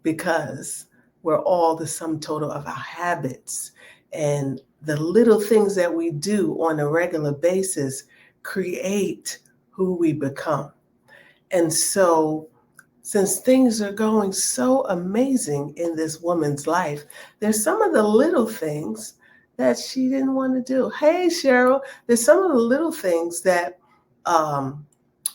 because we're all the sum total of our habits, and the little things that we do on a regular basis create who we become. And so, since things are going so amazing in this woman's life, there's some of the little things that she didn't want to do. Hey, Cheryl, there's some of the little things that um,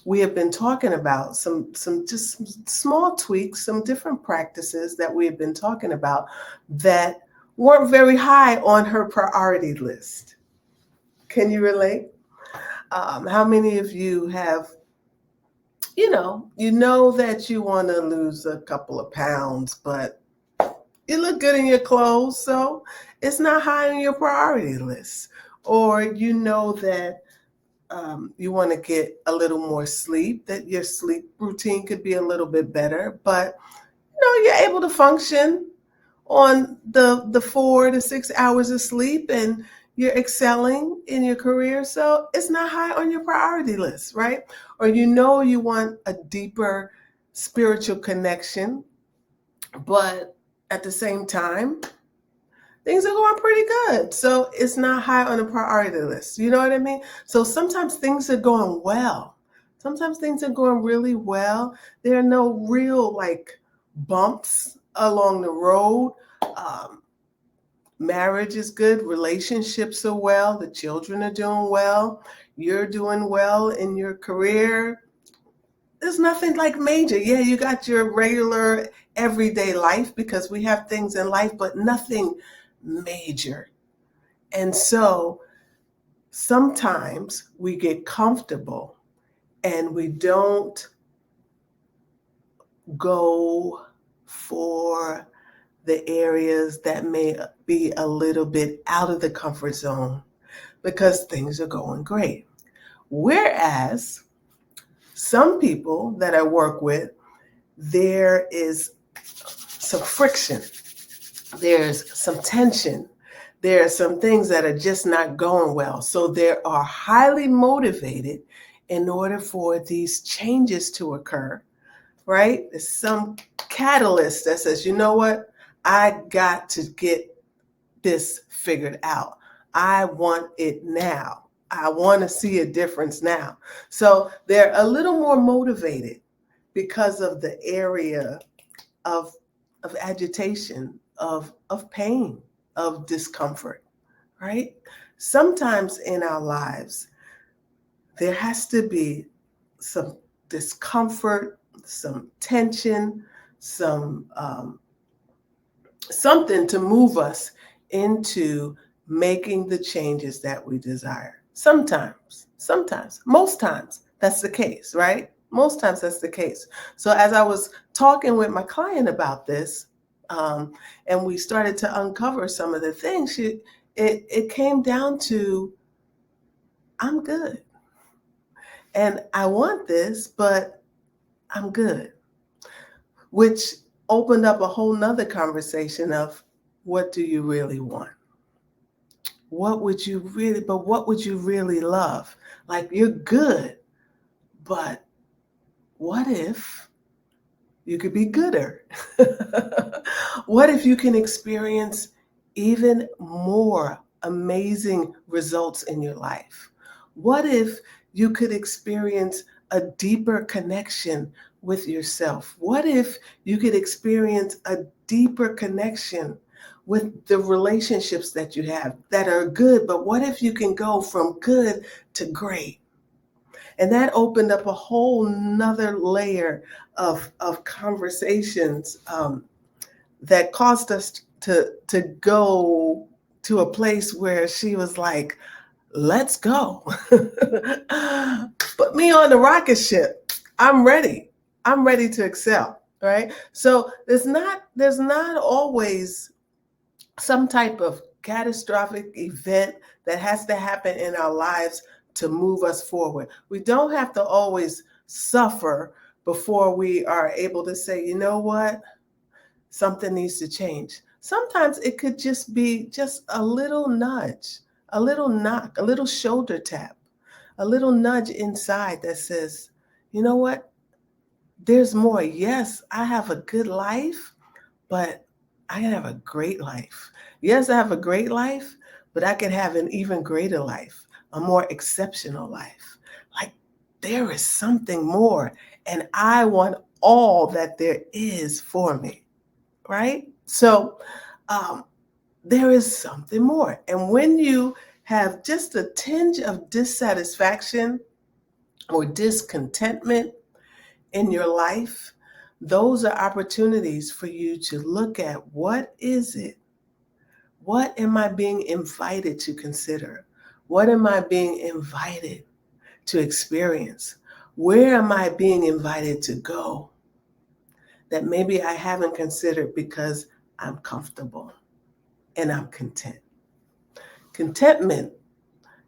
we have been talking about, some small tweaks, some different practices that we have been talking about that weren't very high on her priority list. Can you relate? How many of you have, you know that you want to lose a couple of pounds, but you look good in your clothes, so it's not high on your priority list. Or you know that you want to get a little more sleep, that your sleep routine could be a little bit better, but you're able to function on the 4 to 6 hours of sleep, and you're excelling in your career, so it's not high on your priority list, right? Or you want a deeper spiritual connection, but at the same time things are going pretty good, so it's not high on the priority list. You know what I mean? So sometimes things are going well, sometimes things are going really well. There are no real bumps along the road. um, Marriage is good, relationships are well, the children are doing well, you're doing well in your career. There's nothing like major. Yeah, you got your regular everyday life, because we have things in life, but nothing major. And so sometimes we get comfortable and we don't go for the areas that may be a little bit out of the comfort zone because things are going great. Whereas some people that I work with, there is some friction, there's some tension, there are some things that are just not going well. So they are highly motivated in order for these changes to occur, right? There's some catalyst that says, you know what? I got to get this figured out. I want it now. I want to see a difference now. So they're a little more motivated because of the area of agitation, of pain, of discomfort, right? Sometimes in our lives, there has to be some discomfort, some tension, something to move us into making the changes that we desire. Sometimes, most times that's the case, right? Most times that's the case. So as I was talking with my client about this, and we started to uncover some of the things, it came down to, I'm good. And I want this, but I'm good, which opened up a whole nother conversation of, what do you really want? What would you really love? Like, you're good, but what if you could be gooder? What if you can experience even more amazing results in your life? What if you could experience a deeper connection with yourself? What if you could experience a deeper connection with the relationships that you have that are good? But what if you can go from good to great? And that opened up a whole nother layer of conversations, that caused us to go to a place where she was like, let's go. Put me on the rocket ship. I'm ready. I'm ready to excel. Right? So there's not always some type of catastrophic event that has to happen in our lives to move us forward. We don't have to always suffer before we are able to say, you know what? Something needs to change. Sometimes it could just be just a little nudge, a little knock, a little shoulder tap, a little nudge inside that says, you know what? There's more. Yes, I have a good life, but I can have a great life. Yes, I have a great life, but I can have an even greater life, a more exceptional life. Like there is something more, and I want all that there is for me, right? So, um, there is something more. And when you have just a tinge of dissatisfaction or discontentment in your life, those are opportunities for you to look at what is it? What am I being invited to consider? What am I being invited to experience? Where am I being invited to go that maybe I haven't considered because I'm comfortable and I'm content? Contentment,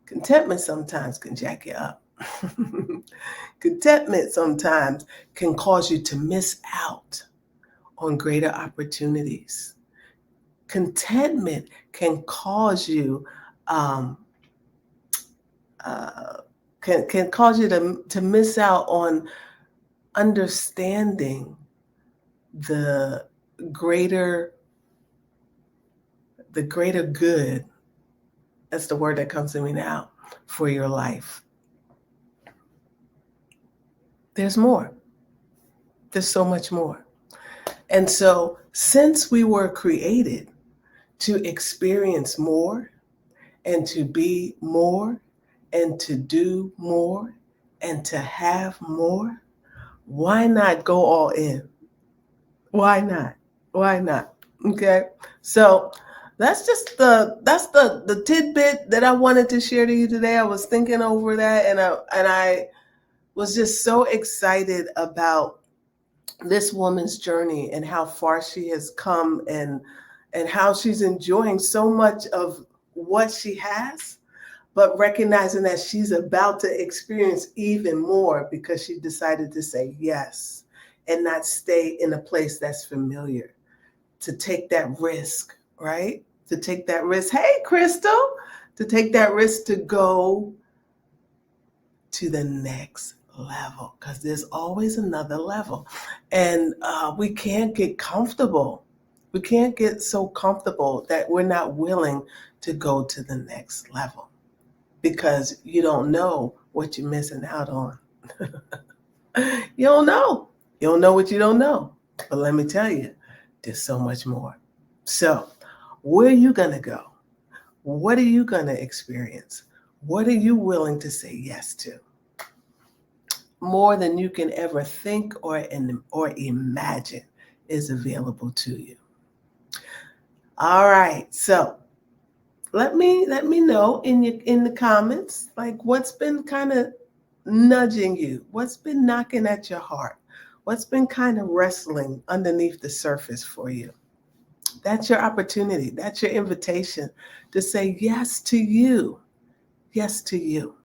contentment sometimes can jack you up. Contentment sometimes can cause you to miss out on greater opportunities. Contentment can cause you um, uh, can cause you to miss out on understanding the greater the greater good. That's the word that comes to me now for your life. There's more. There's so much more. And so, since we were created to experience more and to be more and to do more and to have more, why not go all in? Why not? Why not? Okay. So that's the tidbit that I wanted to share to you today. I was thinking over that, and I was just so excited about this woman's journey and how far she has come, and how she's enjoying so much of what she has, but recognizing that she's about to experience even more because she decided to say yes and not stay in a place that's familiar, to take that risk, right? To take that risk. Hey, Crystal, to take that risk to go to the next level, because there's always another level. And we can't get comfortable. We can't get so comfortable that we're not willing to go to the next level, because you don't know what you're missing out on. You don't know. You don't know what you don't know. But let me tell you, there's so much more. So, where are you going to go? What are you going to experience? What are you willing to say yes to? More than you can ever think or imagine is available to you. All right. So, let me know in the comments, like, what's been kind of nudging you, what's been knocking at your heart, what's been kind of wrestling underneath the surface for you. That's your opportunity. That's your invitation to say yes to you. Yes to you.